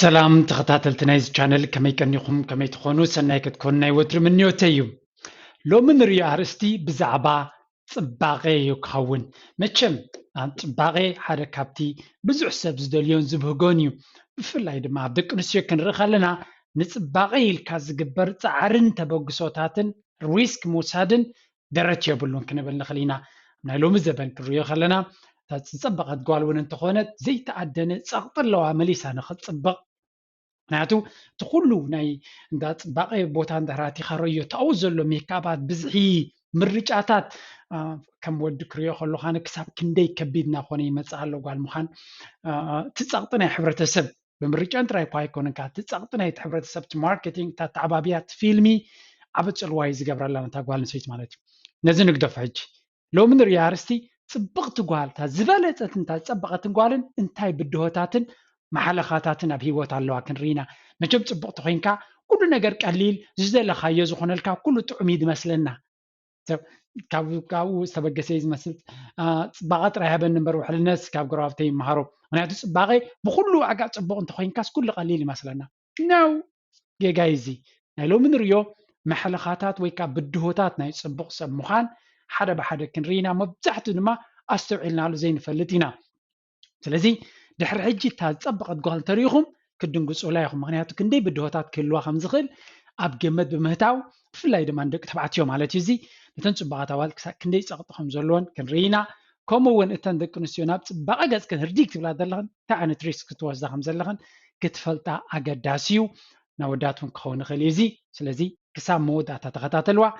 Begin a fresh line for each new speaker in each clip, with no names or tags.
سلام تخطاتلت نايز channel كما يكنيكم كما تكونوا سناي كتكون ناي وتر من نيوتيو لو من ريو عرستي بزعبا صباغي يكون مچم عن صباغي حدا كابتي بزح سب زدليون زبهغونيو بفلاي دما دق نسيو كنرخلنا نصباغي الكا زغبر صعرن تبغسوتاتن ريسك موسادن درچ يبلون كنبل نخلينا ናይ ሎሚ ዘበን ክሪዮ ከለና ተጽበቀት ጓል ውን እንተኾነት ዘይተዓደነ ጸቕጥለዋ መሊሳ ንኽጽበቕ ምክንያቱ እቲ ኩሉ ናይ እንዳ ጽባቐ ቦታ እንዳራቲ ኸረዮ ታው ዘሎ ሜካባት ብዝሒ ምርጫታት ከም ወዲ ክሪዮ ከለኻ ክሳብ ክንደይ ከቢድና ኮነ ይመጽእ ኣሎ ጓል ምዃን ትጸቕጥ ናይ ሕብረተሰብ ብምርጫን ጥራይ እኳ ኣይኮነን ካ ትጸቕጥ ናይ ሕብረተሰብ ማርኬቲንግ ተዓባብያት ፊልሚ ኣብ ጽልዋይ ዝገብረላ ነታ ጓል ንሰይት ማለት እዩ ነዚ ንግደፍ ሕጂ لو من ريارستي صبغت قال تا زبالت انت صبغت قالن انتي بدهوتاتن محلخاتاتن اب هيوت الله كنرينا مجب صبغت خوينكا كل ነገር ቀሊል ዝዘለ ኻየ ዝኾነልካ ኩሉ ጥዑሚድ መስለና ካብ ዝተበገሰ ዝመስል ጽባቐ ጥራይ ሃበን ነበር ውሕልነት ካብ ግራውተይ መሃሮ ምክንያቱ ጽባቐ ብኩሉ ኣጋ ጽቡቕ እንተ ኮይንካስ ኩሉ ቀሊል ይመስለና ነው ጌጋይዚ ናይ ሎሚ ንሪዮ መሕለኻታት ወይ ካብ ብድሆታት ናይ ጽቡቕ ሰብ ምዃን حدا بحدا كنرينا مبزحت دما استوعلنا له زين فلتينا سلازي دحر حجي تصبقت قال تاريخهم كدنقصوا لايهم مغنياتو كندي بدهوتات كلوا خمزخل اب جمد بمهتاو فلاي دما ندق تبعتيو مالتي زي نتنصبقات اول كندي صقطهم زلون كنرينا كومون اتندق نسيونا بصبقه غص كنرديك تبلا دلهن تاعنت ريسك توزا خمزلهن كتفلتا اگداسيو نوداتون كون خليزي سلازي كسام موداتا تخاتلوا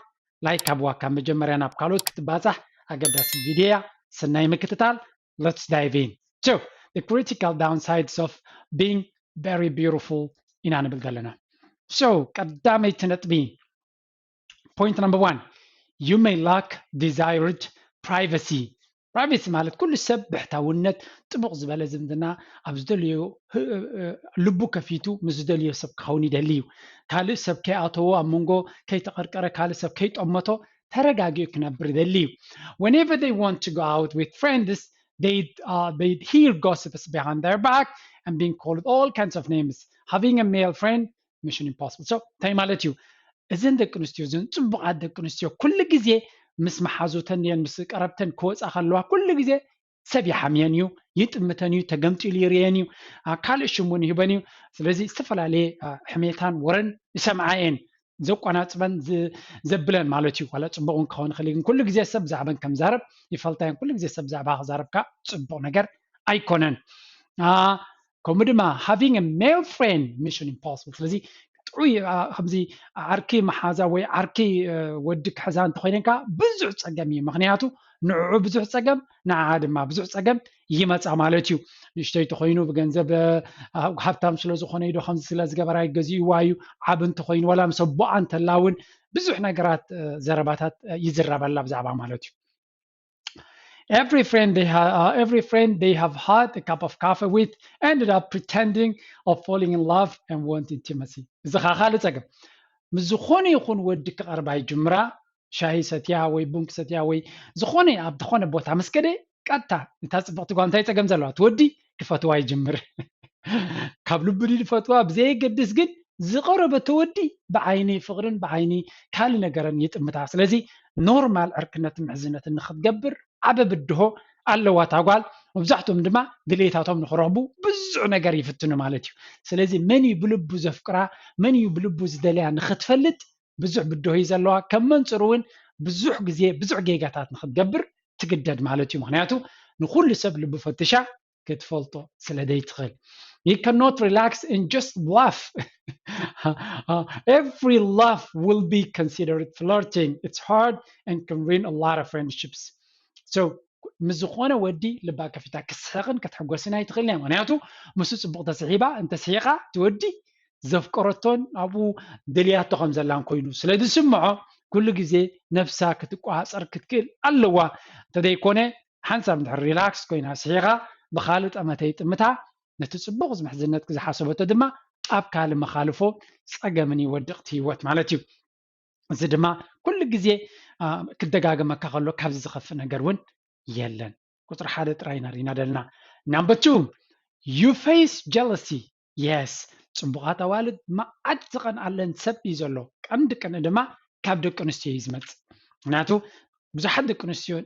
لايك ابوا كم مجمريانا بكالوت كتبازح اقداس الفيديو سناي مكتتال let's dive in so the critical downsides of being very beautiful in Annabelle Galena so قدامي تنتبين point number 1 you may lack desired privacy privacy ማለት كل ሰብ بحتاونت ጥቡቕ ዝበለ ዝምድና ኣብ ዝደልዮ ልቡ ከፊቱ ምስ ዝደልዮ ሰብ ክኸውን ይደልዩ ካልእ ሰብ ከይኣተዎ ኣብ መንጎ ከይተቐርቀረ ካልእ ሰብ ከይጠመቶ ተረጋጊኡ ክነብር ይደልዩ whenever they want to go out with friends they hear gossips behind their back and being called all kinds of names having a male friend mission impossible so እንታይ ማለት እዩ እዘን ደቂ ኣንስትዮ እዘን ፅቡቓት ደቂ ኣንስትዮ ኩሉ ግዜ ምስ መሓዙተን እየን ምስ ቀረብተን ክወፃ ከለዋ ኩሉ ግዜ ሰብ ይሓምየን እዩ ይጥምተን እዩ ተገምጢሉ ይርአን እዩ ካልእ ሽሙን ይህበን እዩ ስለዚ ዝተፈላለየ ሕሜታን ወረን ይሰምዓየን ዘቋናፅበን ዘብለን ማለት እዩ ዋላ ፅቡቕ እውን ክኸውን ይኽእል ግን ኩሉ ግዜ ሰብ ዛዕበን ከም ዛረብ ይፈልጣየን ኩሉ ግዜ ሰብ ዛዕባ ክዛረብካ ፅቡቕ ነገር ኣይኮነን ከምኡ ድማ having a male friend mission impossible ስለዚ ጥዑይ ከምዚ ዓርኪ መሓዛ ወይ ዓርኪ ወዲ ክሕዛ እንተኮይንካ ብዙሕ ፀገም እዩ ምክንያቱ ንዕዑ ብዙሕ ፀገም ንዓዓ ድማ ብዙሕ ፀገም ይመፃ ማለት እዩ ንእሽተይ ተኮይኑ ብገንዘብ ሃብታም ስለ ዝኾነ ኢዶ ከምዚ ስለ ዝገበራ ይገዚእዋ እዩ ዓብ እንተኮይኑ ወላ ምስ ኣቦኣ እንተላ እውን ብዙሕ ነገራት ዘረባታት ይዝረበላ ብዛዕባ ማለት እዩ Every friend they have had a cup of coffee with ended up pretending of falling in love and want intimacy. زخاخال تجمع. مزخوني يكون ودك أربعة جمرة شاهي ستيا وي بونك ستيا وي زخوني عبد خوني بوتا مسكدي كاتا نتاس بقتو قانتاي تجمع زلوا تودي كفتوى جمر. قبل بدي الفتوى بزي قدس قد زقرب تودي بعيني فقرن بعيني كالي نقرن يتمتع سلازي نورمال أركنة محزنة نخد جبر عبا بدهو ኣለዋ ታጓል መብዛሕቶም ድማ ድሌታቶም ንኽረኽቡ ብዙሕ ነገር ይፍትኑ ማለት እዩ ስለዚ መን እዩ ብልቡ ዘፍቅራ መን እዩ ብልቡ ዝደልያ ንኽትፈልጥ ብዙሕ ብድሆ እዩ ዘለዋ ከም መንፅሩ እውን ብዙሕ ግዜ ብዙሕ ጌጋታት ንኽትገብር ትግደድ ማለት እዩ ምክንያቱ ንኩሉ ሰብ ልቡ ፈትሻ ክትፈልጦ ስለደይትኽእል You cannot relax and just laugh. Every laugh will be considered flirting. It's hard and can ruin a lot of friendships. So مزخونه ودي لبا كفيتا كسخن كتحغسنا يتخلنا معناته مسو صبغ تسحيبا انت سيقا تودي زفقرتون ابو دليات تخم زلان كوينو سلادي سمعو كل غزي نفسا كتقواصر كتكل الله تدي كونه حنسب ريلاكس كوينا سيقا بخالط امتي تمتا نتصبغ محزنت كذا حسبته دما اب كال مخالفو صقمني ودقت هيوت معناته እዚ ድማ ኩሉ ግዜ ክደጋገመ ከሎ ካብዚ ዝኸፍ ነገር እውን የለን ቁጥሪ ሓደ ጥራይ ናሪና ደልና number 2 you face jealousy yes ጽቡቓት ኣዋልድ መዓድ ዝቐንኣለን ሰብ እዩ ዘሎ ቀንዲ ቅንኢ ድማ ካብ ደቂ ኣንስትዮ እዩ ዝመጽእ ምክንያቱ ብዙሓት ደቂ ኣንስትዮ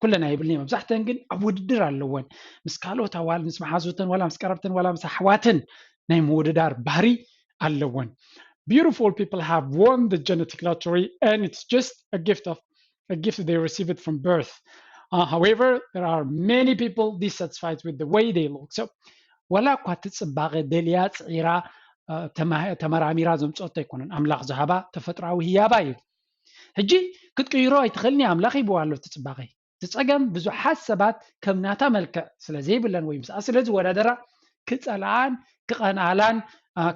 ኩለና ይብልኒ መብዛሕትአን ግን ኣብ ውድድር ኣለወን ምስ ካልኦት ኣዋልድ ምስ መሓዙተን ዋላ ምስ ቀረብተን ዋላ ምስ ኣሕዋተን ናይ ምውድዳር ባህሪ ኣለወን beautiful people have won the genetic lottery and it's just a gift they receive it from birth however there are many people dissatisfied with the way they look so ولا እኳ ትፅባቐ ደልያ ፅዒራ ተመራሚራ ዘምፅኦቶ ኣይኮነን ኣምላኽ ዝሃባ ተፈጥራዊ ህያባ እዩ ሕጂ ክትቅይሮ ኣይትኽእልኒ ኣምላኽ ሂብዋ ኣሎ ትፅባቐ ትፀገም ብዙሓት ሰባት ከም ናታ መልክዕ ስለዘይብለን ወይ ምስኣ ስለ ዝወዳደራ ክፀልኣን ክቐንኣላን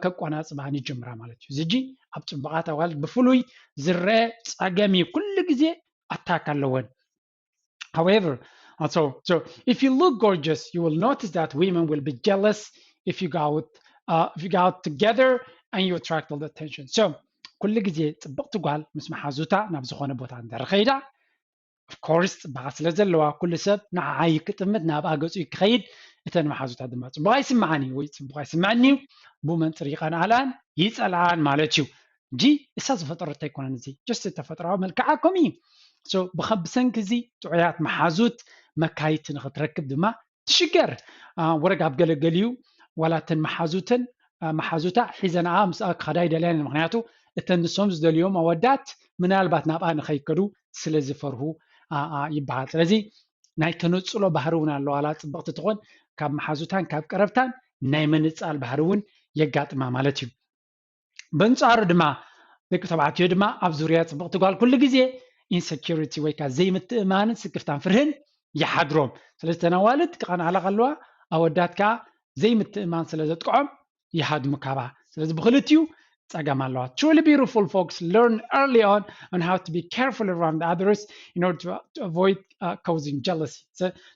ከቋናፅባን ይጅምራ ማለት እዩ እዚ ኣብ ፅቡቓት ኣዋልድ ብፍሉይ ዝረአ ፀገም እዩ ኩሉ ግዜ ኣታክ ኣለወን however so if you look gorgeous you will notice that women will be jealous if you go out together and you attract all the attention so ኩሉ ግዜ ፅብቕቲ ጓል ምስ መሓዙታ ናብ ዝኾነ ቦታ እንተረኸይዳ of course ፅባቐ ስለ ዘለዋ ኩሉ ሰብ ንዓዓ ይክጥምት ናብ ኣገፁ ክኸይድ እተን መሓዙታ ድማ ፅቡቕ ይስምዓኒ ወይ ፅቡቕ ይስምዓኒ ብመንፅር ይቐንኣላን ይፀልዓን ማለት እዩ እንጂ እሳ ዝፈጠረቶ ኣይኮነን እዚ just ተፈጥራዊ መልክዓኩም እዩ so ብሰንኪ እዚ ጥዑያት መሓዙት መካይት ንኽትረክብ ድማ ትሽገር ወረጋብ ገለገሊዩ ዋላተን መሓዙታ ሒዘንኣ ምስኣ ክኸዳ ይደልያን ምክንያቱ እተን ንሶም ዝደልዮም ኣወዳት ምናልባት ናብኣ ንኸይከዱ ስለ ዝፈርሁ ይበሃል ስለዚ ናይ ተነፅሎ ባህሪ እውን ኣለዋላ ፅብቕቲ ትኾን ካብ መሓዙታን ካብ ቀረብታን ናይ መንፃል ባህሪ እውን የጋጥማ ማለት እዩ በንፃሩ ድማ ደቂ ተባዕትዮ ድማ ኣብ ዙርያ ፅብቕቲ ጓል ኩሉ ግዜ ኢንሴኪሪቲ ወይ ከዓ ዘይምትእማንን ስክፍታን ፍርህን ይሓድሮም ስለዚ ተናዋልድ ክቐንዓላ ከለዋ ኣወዳት ከዓ ዘይምትእማን ስለ ዘጥቅዖም ይሃድሙ ካባ ስለዚ ብክልትዩ ፀገም ኣለዋ truly beautiful folks learn early on how to be careful around others in order to avoid causing jealousy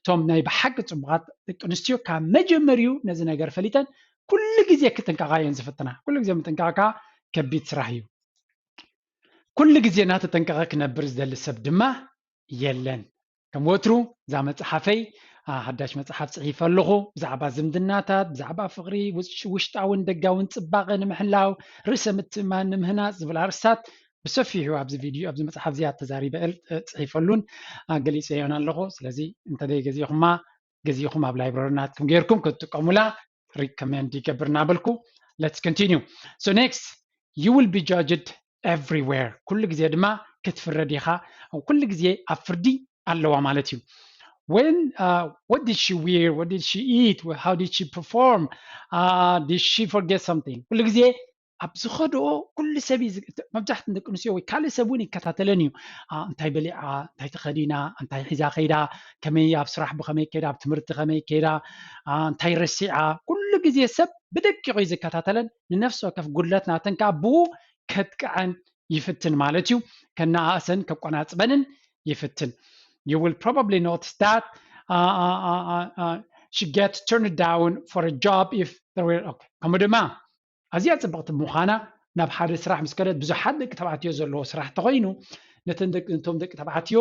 ቶም ናይ ብሓቂ ፅቡቓት ደቂ ኣንስትዮ ካብ መጀመርዩ ነዚ ነገር ፈሊጠን ኩሉ ግዜ ክትንቀቓየን ዝፍትና ኩሉ ግዜ ምጥንቃቕካ ከቢድ ስራሕ እዩ ኩሉ ግዜ እናተጠንቀቐ ክነብር ዝደሊ ሰብ ድማ የለን ከም ወትሩ እዛ መፅሓፈይ ሓዳሽ መፅሓፍ ፅሒፈ ኣለኹ ብዛዕባ ዝምድናታት ብዛዕባ ፍቕሪ ውሽጣውን ደጋውን ፅባቐ ንምሕላው ርእሰ ምትእማን ንምህናፅ ዝብል ኣርስታት ብሰፊሑ ኣብዚ ቪድዮ ኣብዚ መፅሓፍ እዚኣ ተዛሪበ ፅሒፈሉን ገሊፀ ይሆን ኣለኹ ስለዚ እንተደይ ገዚኹም ኣብ ላይብረሪናትኩም ጌርኩም ክትጥቀሙላ ሪኮመንድ ይገብር እናበልኩ let's continue so next you will be judged everywhere ኩሉ ግዜ ድማ ክትፍረድ ኢኻ ኩሉ ግዜ ኣብ ፍርዲ ኣለዋ ማለት እዩ what did she wear what did she eat how did she perform did she forget something ኩሉ ግዜ ኣብ ዝኸድኦ ኩሉ ሰብ መብዛሕትኡ ደቂ ኣንስትዮ ወይ ካልእ ሰብ እውን ይከታተለን እዩ እንታይ በሊዓ እንታይ ተኸዲና እንታይ ሒዛ ከይዳ ከመይ ኣብ ስራሕ ብኸመይ ከይዳ ኣብ ትምህርቲ ከመይ ከይዳ እንታይ ረሲዓ ኩሉ ግዜ ሰብ ብደቂቑ እዩ ዝከታተለን ንነፍሲ ወከፍ ጉድለት ናተን ከዓ ብኡ ከጥቅዐን ይፍትን ማለት እዩ ከነኣእሰን ከቆናፅበንን ይፍትን you will probably notice that she gets turned down for a job if there were okay ከምኡ ድማ ኣዝያ ፅብቕቲ ምዃና ናብ ሓደ ስራሕ ምስ ከደት ብዙሓት ደቂ ተባዕትዮ ዘለዎ ስራሕ ተኾይኑ ነቶም ደቂ ተባዕትዮ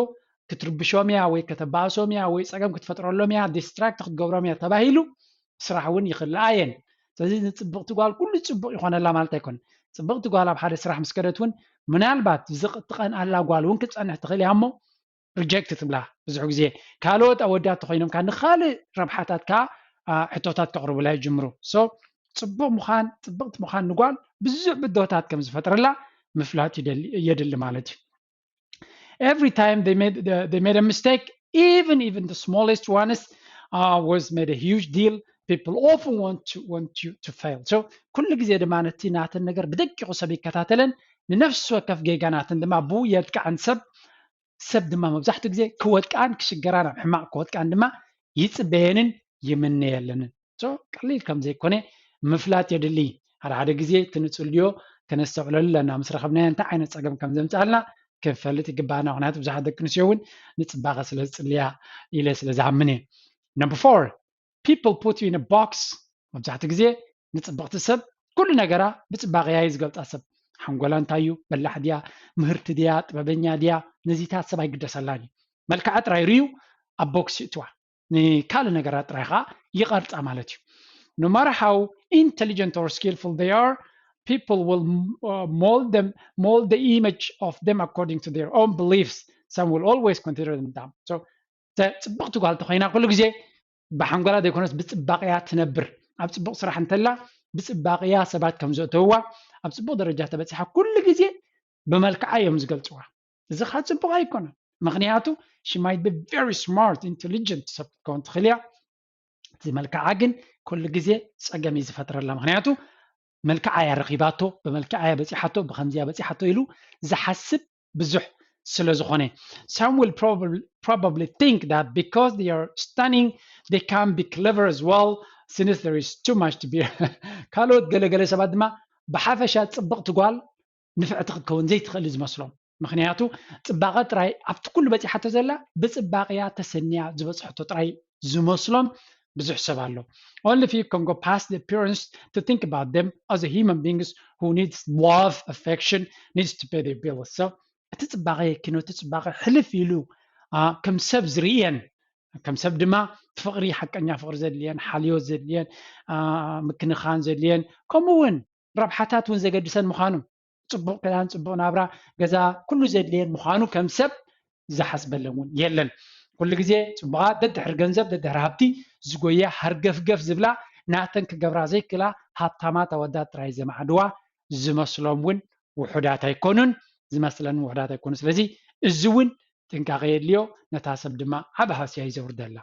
ክትርብሾም እያ ወይ ከተባእሶም እያ ወይ ፀገም ክትፈጥረሎም እያ ዲስትራክት ክትገብሮም እያ ተባሂሉ ስራሕ እውን ይኽልኣየን ስለዚ ንፅብቕቲ ጓል ኩሉ ፅቡቕ ይኾነላ ማለት ኣይኮነን ፅብቕቲ ጓል ኣብ ሓደ ስራሕ ምስ ከደት እውን ምናልባት ትቐንኣላ ጓል እውን ክትፀንሕ ትኽእል እያ እሞ ሪጀክት ትብላ ብዙሕ ግዜ ካልኦት ኣወዳት ተኾይኖም ከዓ ንኻልእ ረብሓታት ከዓ ሕቶታት ከቕርቡላ ይጅምሩ ሶ ፅቡቕ ምዃን ፅብቕቲ ምዃን ንጓል ብዙሕ ብድሆታት ከም ዝፈጥረላ ምፍላጥ የድሊ ማለት እዩ every time they made a mistake even the smallest ones was made a huge deal people often want you to fail so ኩሉ ግዜ ድማ ነቲ ናተን ነገር ብደቂቑ ሰብ ይከታተለን ንነፍሲ ወከፍ ጌጋናትን ድማ ብኡ የጥቅዐን ሰብ ድማ መብዛሕትኡ ግዜ ክወድቃን ክሽገራን ኣብ ሕማቕ ክወድቃን ድማ ይፅበየንን ይምነየለንን so ቀሊል ከም ዘይኮነ ምፍላጥ የድሊ ሓደ ግዜ ትንፅልዮ ከነስተውዕለሉ ኣለና ምስ ረኸብናዮ እንታይ ዓይነት ፀገም ከም ዘምፃልና ክንፈልጥ ይግባአና ምክንያቱ ብዙሓት ደቂ ኣንስትዮ እውን ንፅባቐ ስለ ዝፅልያ ኢለ ስለ ዝኣምን እየ number 4 people put you in a box መብዛሕትኡ ግዜ ንፅብቕቲ ሰብ ኩሉ ነገራ ብፅባቐ እያ ዝገልፃ ሰብ ሓንጎላ እንታይ እዩ በላሕ ድያ ምህርቲ ድያ ጥበበኛ ድያ ነዚታት ሰብ ኣይግደሰላን እዩ መልክዓ ጥራይ ርዩ ኣብ ቦክስ ይእትዋ ንካልእ ነገራት ጥራይ ከዓ ይቐርፃ ማለት እዩ no matter how intelligent or skillful they are, people will mold the image of them according to their own beliefs. Some will always consider them dumb. So ፅብቕቲ ጓል ተኮይና ኩሉ ግዜ ብሓንጎላ ዘይኮነስ ብፅባቅያ ትነብር ኣብ ፅቡቅ ስራሕ እንተላ ብፅባቅያ ሰባት ከም ዘእተውዋ ኣብ ፅቡቅ ደረጃ ተበፂሓ ኩሉ ግዜ ብመልክዓ እዮም ዝገልፅዋ እዚ ከዓ ፅቡቅ ኣይኮነን ምክንያቱ she might be very smart intelligent ሰብ ክትከውን ትኽእል እያ እዚ መልክዓ ግን ኩሉ ግዜ ፀገም እዩ ዝፈጥረላ ምክንያቱ መልክዓ እያ ረኺባቶ ብመልክዓ እያ በፂሓቶ ብከምዚያ በፂሓቶ ኢሉ ዝሓስብ ብዙሕ ስለዝኾነ some will probably think that because they are stunning they can be clever as well since there is too much to be ካልኦት ገለገለ ሰባት ድማ ብሓፈሻ ፅብቕቲ ጓል ንፍዕቲ ክትከውን ዘይትኽእል ዝመስሎም ምክንያቱ ፅባቐ ጥራይ ኣብቲ ኩሉ በፂሓቶ ዘላ ብፅባቕያ ተሰንያ ዝበፅሕቶ ጥራይ ዝመስሎም ብዙሕ ሰብ ኣሎ only if you can go past the appearance to think about them as a human beings who needs love affection needs to pay their bills so እቲ ፅባቐ የኪኖ እቲ ፅባቐ ሕልፍ ኢሉ ከም ሰብ ዝርየን ከም ሰብ ድማ ፍቅሪ ሓቀኛ ፍቅሪ ዘድልየን ሓልዮት ዘድልየን ምክንኻን ዘድልየን ከምኡውን ረብሓታት እውን ዘገድሰን ምዃኑ ፅቡቅ ክዳን ፅቡቅ ናብራ ገዛ ኩሉ ዘድልየን ምዃኑ ከም ሰብ ዝሓስበለን እውን የለን ኩሉ ግዜ ፅቡቃት ደድሕር ገንዘብ ደድሕር ሃብቲ ዝጎያ ሃርገፍገፍ ዝብላ ናተን ክገብራ ዘይክላ ሃብታማት ኣወዳት ጥራይ ዘማዕድዋ ዝመስሎም እውን ውሑዳት ኣይኮኑን ዝመስለን ውሑዳት ኣይኮኑ ስለዚ እዚ እውን ጥንቃቐ የድልዮ ነታ ሰብ ድማ ዓብ ሃስያ ይዘውርደላ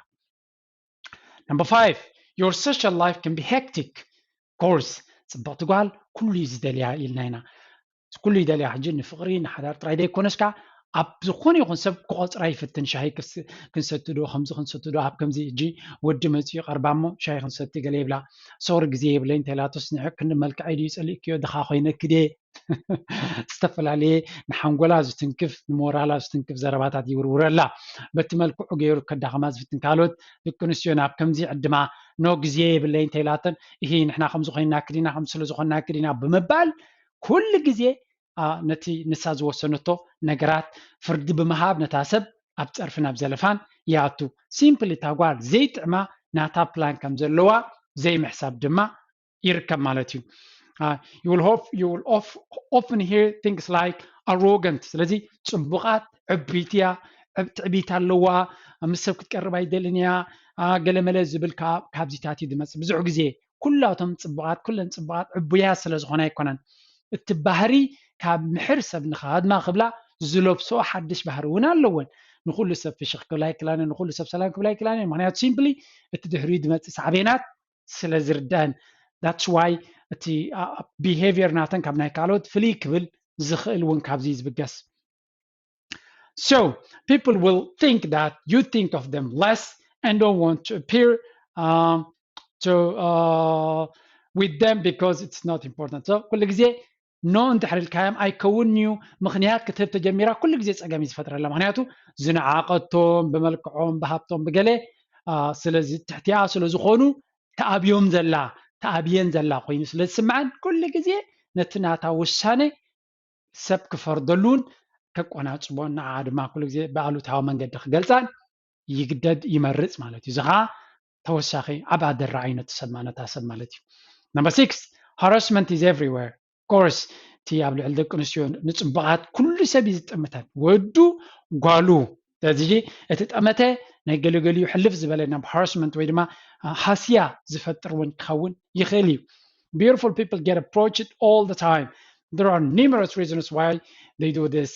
number 5 your social life can be hectic course ፅብቕቲ ጓል ኩሉ ዝደልያ ኢልና ኢና ኩሉ ይደልያ ሕጂ ንፍቅሪ ንሓዳር ጥራይ ዘይኮነስ ከዓ ኣብ ዝኾነ ይኹን ሰብ ክቆፅራ ይፍትን ሻሂ ክንሰትዶ ከምዚ ክንሰትዶ ኣብ ከምዚ እጂ ወዲ መፅኡ ቀርባ እሞ ሻሂ ክንሰቲ ገለ ይብላ ሶሪ ግዜ የብለኝ ተላቶስ ንዕ ክንመልክዐ ድዩ ፀሊእ ክዮ ድኻ ኮይነ ክደ ዝተፈላለየ ንሓንጎላ ዝትንክፍ ንሞራላ ዝትንክፍ ዘረባታት ይውርውረላ በቲ መልክዑ ገይሩ ከዳኸማ ዝፍትን ካልኦት ደቂ ኣንስትዮ ናብ ከምዚ ዕድማ ኖ ግዜ የብለኝ ተላተን ይሄ ንሕና ከምዚ ኮይና ክዲና ከም ስለ ዝኾንና ክዲና ብምባል ኩሉ ግዜ ነቲ ንሳ ዝወሰነቶ ነገራት ፍርዲ ብምሃብ ነታ ሰብ ኣብ ፀርፊ ናብ ዘለፋን ይኣቱ ሲምፕሊ ታጓል ዘይጥዕማ ናታ ፕላን ከም ዘለዋ ዘይምሕሳብ ድማ ይርከብ ማለት እዩ you will often hear things like arrogant ስለዚ ፅቡቃት ዕቢትያ ትዕቢት ኣለዋ ምስ ሰብ ክትቀርብ ኣይደልን እያ ገለመለ ዝብል ካብዚታት እዩ ዝመፅእ ብዙሕ ግዜ ኩላቶም ፅቡቃት ኩለን ፅቡቃት ዕቡያ ስለ ዝኾነ ኣይኮነን እቲ ባህሪ ካብ ምሕር ሰብ ንኻድማ ክብላ ዝለብሶ ሓድሽ ባህሪ እውን ኣለወን ንኩሉ ሰብ ፍሽኽ ክብላ ይክላነ ንኩሉ ሰብ ሰላም ክብላ ይክላነ ምክንያቱ ሲምፕሊ እቲ ድሕሪኡ ዝመፅእ ሳዕቤናት ስለ ዝርዳእን that's why እቲ behavior ናተን ካብ ናይ ካልኦት ፍልይ ክብል ዝኽእል እውን ካብዚ ዝብገስ so people will think that you think of them less and don't want to appear with them because it's not important so ኩሉ ግዜ ኖ እንተሕሪልካዮም ኣይከውንዩ ምክንያት ክትህብ ተጀሚራ ኩሉ ግዜ ፀገም ዝፈጥረላ ምክንያቱ ዝነዓቐቶም ብመልክዖም ብሃብቶም ብገለ ስለዚ ትሕትያ ስለ ዝኾኑ ተኣብየን ዘላ ኮይኑ ስለ ዝስምዐን ኩሉ ግዜ ነቲ ናታ ውሳነ ሰብ ክፈርደሉን ከቆናፅቦን ንዓ ድማ ኩሉ ግዜ ብኣሉታዊ መንገዲ ክገልፃን ይግደድ ይመርፅ ማለት እዩ እዚ ከዓ ተወሳኺ ዓብ ኣደራ ዓይነት ሰማ ነታ ሰብ ማለት እዩ number 6 harassment is everywhere course ቲ ኣብ ልዕሊ ደቂ ኣንስትዮ ንፅቡቃት ኩሉ ሰብ ዝጥምተን ወዱ ጓሉ ስለዚ እቲ ጠመተ ናይ ገለገሊኡ ሕልፍ ዝበለና harassment ወይ ድማ ሃስያ ዝፈጥር እውን ክኸውን ይኽእል እዩ beautiful people get approached all the time there are numerous reasons why they do this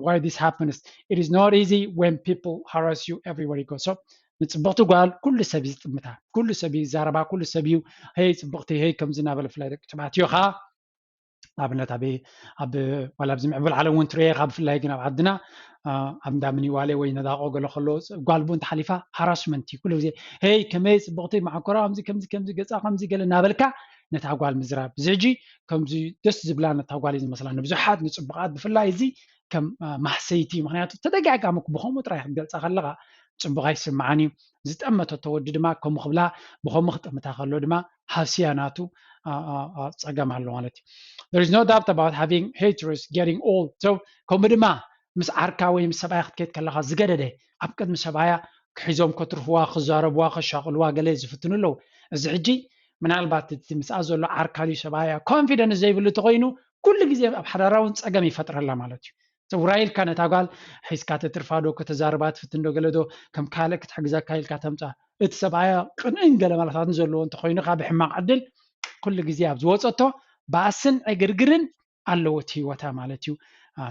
why this happens it is not easy when people harass you everywhere you go so ንፅብቕቲ ጓል ኩሉ ሰብ ዝጥምታ ኩሉ ሰብ ይዛረባ ኩሉ ሰብ እዩ hey ፅብቕቲ hey ከም ዝናበለ ፍላይ ደቂ ተባዕትዮ ከዓ ኣብነት ኣብ ዋላ ኣብዚ ምዕብል ዓለም እውን ትሪኦ ካብ ፍላይ ግን ኣብ ዓድና ኣብ እንዳምን ይዋለ ወይ ነዳቆ ገለ ከሎ ጓል ቡን ተሓሊፋ ሃራስመንት እዩ ኩሉ ግዜ hey ከመይ ፅብቕቲ ማዕኮራ ከምዚ ገፃ ከምዚ ገለ እናበልካ ነታ ጓል ምዝራብ ዝሕጂ ከምዚ ደስ ዝብላ ነታ ጓል ዝመስላ ንብዙሓት ንፅቡቃት ብፍላይ እዚ ከም ማሕሰይቲ ምክንያቱ ተደጋጋሚ ብከምኡ ጥራይ ክትገልፃ ከለካ ፅቡቅ ኣይስምዓን እዩ ዝጠመተቶ ወዲ ድማ ከምኡ ክብላ ብከምኡ ክጥምታ ከሎ ድማ ሃስያ ናቱ ፀገም ኣሎ ማለት እዩ there is no doubt about having haters getting old so ከምኡ ድማ ምስ ዓርካ ወይ ምስ ሰብኣያ ክትከይድ ከለካ ዝገደደ ኣብ ቅድሚ ሰብኣያ ክሒዞም ከትርፍዋ ክዛረብዋ ከሻቅልዋ ገለ ዝፍትኑ ኣለዉ እዚ ሕጂ ምናልባት እቲ ምስኣ ዘሎ ዓርካሊ ሰባያ ኮንፊደንስ ዘይብሉ ተኮይኑ ኩሉ ግዜ ኣብ ሓዳራውን ፀገም ይፈጥረላ ማለት እዩ ውራይልካ ነታ ጓል ሒዝካ ተትርፋዶ ከተዛርባ ትፍትንዶ ገለዶ ከም ካልእ ክትሕግዘካ ኢልካ ተምፃ እቲ ሰብኣያ ቅንዕን ገለ ማለታትን ዘለዎ እንተኮይኑካ ብሕማቅ ዕድል ኩሉ ግዜ ኣብ ዝወፀቶ ባስን ዕግርግርን ኣለዎ እቲ ሂወታ ማለት እዩ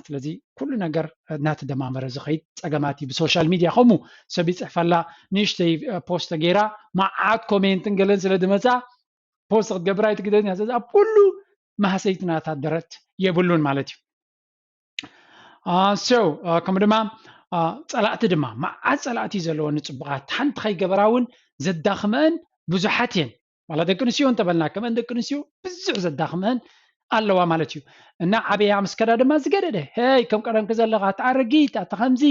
ስለዚ ኩሉ ነገር እናተደማመረ ዝኸይድ ፀገማት እዩ ብሶሻል ሚድያ ከምኡ ሰብ ይፅሕፈላ ንእሽተይ ፖስት ገይራ መዓት ኮሜንትን ገለን ስለ ዝመፃ ፖስት ክትገብራ ይትግደኛ ስለዚ ኣብ ኩሉ ማህሰይቲ እናታደረት የብሉን ማለት እዩ ከምኡ ድማ ፀላእቲ ድማ መዓት ፀላእቲ ዘለዎ ንፅቡቃት ሓንቲ ከይገበራ እውን ዘዳኽመን ብዙሓት እየን ማለት ደቂ ኣንስትዮ እንተበልና ከመን ደቂ ኣንስትዮ ብዙሕ ዘዳኽመን ኣለዋ ማለት እዩ እና ዓበያ ምስከዳ ድማ ዝገደደ ሄይ ከም ቀደም ከዘለካ ተኣረጊት ኣተኸምዚ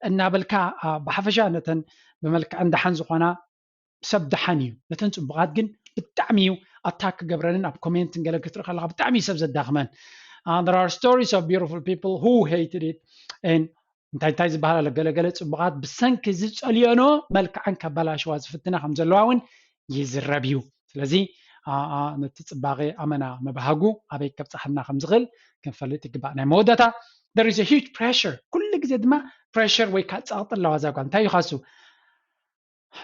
እናበልካ ብሓፈሻ ነተን ብመልክዕ ደሓን ዝኾና ሰብ ደሓን እዩ ነተን ፅቡቃት ግን ብጣዕሚ እዩ ኣታክ ክገብረንን ኣብ ኮሜንትን ገለ ክትርኢ ከለካ ብጣዕሚ ሰብ ዘዳኽመን there are stories of beautiful people who hated it and እንታይ ዝበሃል ኣሎ ገለገለ ፅቡቃት ብሰንኪ ዝፀልዮኖ መልክዐን ከበላሸዋ ዝፍትና ከም ዘለዋ እውን ይዝረብ እዩ ስለዚ ነቲ ፅባቐ ኣመና መባሃጉ ኣበይ ከብፃሕና ከም ዝኽእል ክንፈልጥ ይግባእ ናይ መወዳእታ there is a huge pressure ኩሉ ግዜ ድማ pressure ወይ ከዓ ፀቕጢ ኣለዋ እዛ ጓል እንታይ እዩ ካሱ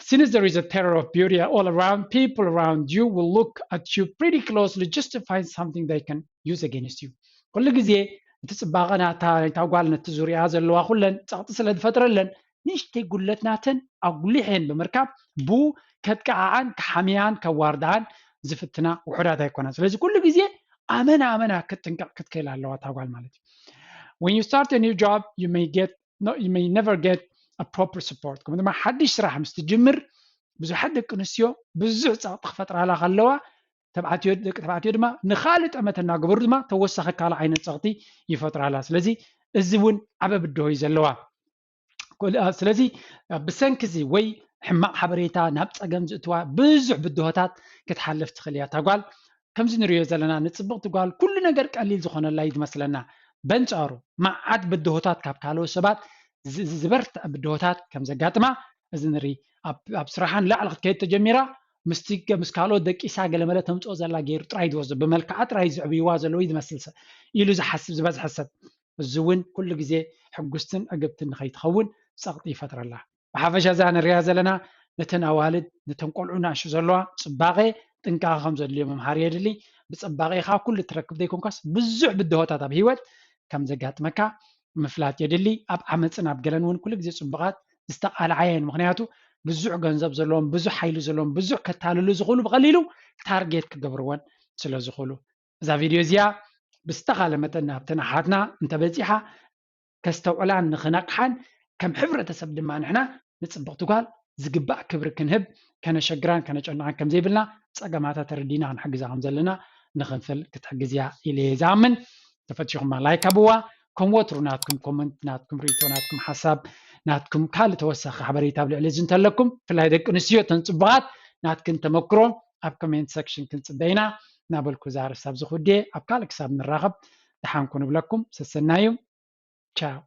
since there is a terror of beauty all around people around you will look at you pretty closely just to find something they can use against you ኩሉ ግዜ እቲ ፅባቐ ናታ ጓል ነቲ ዙርያ ዘለዋ ኩለን ፀቕጢ ስለ ዝፈጥረለን ንእሽተይ ጉድለትናተን ኣጉሊሐን ብምርካብ ብኡ ከጥቃዓን ከሓሚያን ከዋርዳን ዝፍትና ውሑዳት ኣይኮናን ስለዚ ኩሉ ግዜ ኣመና ክትጥንቀቕ ክትከይል ኣለዋ እታ ጓል ማለት እዩ when you start a new job you may never get a proper support ከምኡ ድማ ሓድሽ ስራሕ ምስ ትጅምር ብዙሓት ደቂ ኣንስትዮ ብዙሕ ፀቕጢ ክፈጥራላ ከለዋ ደቂ ተባዕትዮ ድማ ንኻልእ ጠመት እናገበሩ ድማ ተወሳኺ ካልእ ዓይነት ፀቕጢ ይፈጥራላ ስለዚ እዚ እውን ዓበ ብድሆ እዩ ዘለዋ ስለዚ ብሰንኪ እዚ ወይ ሕማቕ ሓበሬታ ናብ ፀገም ዝእትዋ ብዙሕ ብድሆታት ክትሓልፍ ትኽእል እያ እታ ጓል ከምዚ ንሪኦ ዘለና ንፅብቕቲ ጓል ኩሉ ነገር ቀሊል ዝኾነላ እዩ ዝመስለና በንፃሩ መዓት ብድሆታት ካብ ካልኦት ሰባት ዝበርትዕ ብድሆታት ከም ዘጋጥማ እዚ ንርኢ ኣብ ስራሓን ላዕሊ ክትከይድ ተጀሚራ ምስ ካልኦት ደቂሳ ገለመለ ተምፅኦ ዘላ ገይሩ ጥራይ ዝወስዶ ብመልክዓ ጥራይ ዝዕብይዋ ዘለዎ ዝመስል ኢሉ ዝሓስብ ዝበዝሐ ሰብ እዚ እውን ኩሉ ግዜ ሕጉስትን ዕግብትን ንኸይትኸውን ፀቕጢ ይፈጥረላ ብሓፈሻ እዛ ንሪኣ ዘለና ነተን ኣዋልድ ነተን ቆልዑ ናእሹ ዘለዋ ፅባቐ ጥንቃቐ ከም ዘድልዮ መምሃር የድሊ ብፅባቐ ኢኻ ኩሉ ትረክብ ዘይኮንካስ ብዙሕ ብድሆታት ኣብ ሂወት ከም ዘጋጥመካ ምፍላጥ የድሊ ኣብ ዓመፅን ኣብ ገለን እውን ኩሉ ግዜ ፅቡቃት ዝተቃልዓየን ምክንያቱ ብዙሕ ገንዘብ ዘለዎም ብዙሕ ሓይሊ ዘለዎም ብዙሕ ከታልሉ ዝኽእሉ ብቐሊሉ ታርጌት ክገብርዎን ስለ ዝኽእሉ እዛ ቪድዮ እዚኣ ብዝተኻለ መጠን ናብተን ኣሓትና እንተበፂሓ ከስተውዕላን ንኽነቅሓን ከም ሕብረተሰብ ድማ ንሕና ንፅብቕቲ ጓል ዝግባእ ክብሪ ክንህብ ከነሸግራን ከነጨንቃን ከም ዘይብልና ፀገማታት ተረዲና ክንሕግዛ ከም ዘለና ንኽንፍል ክትሕግዝ እያ ኢለ ዝኣምን ተፈቲኹማ ላይክ ኣብዋ ከም ወትሩ ናትኩም ኮመንት ናትኩም ሪቶ ናትኩም ሓሳብ ናትኩም ካልእ ተወሳኺ ሓበሬታ ኣብ ልዕሊ እዚ እንተለኩም ብፍላይ ደቂ ኣንስትዮ እተን ፅቡቃት ናትክን ተመክሮ ኣብ ኮሜንት ሰክሽን ክንፅበይና ናበልኩ ዛርሳ ኣብ ዝኹዴ ኣብ ካልእ ክሳብ ንራኸብ ድሓን ኩኑ ንብለኩም ሰሰናዩ ቻው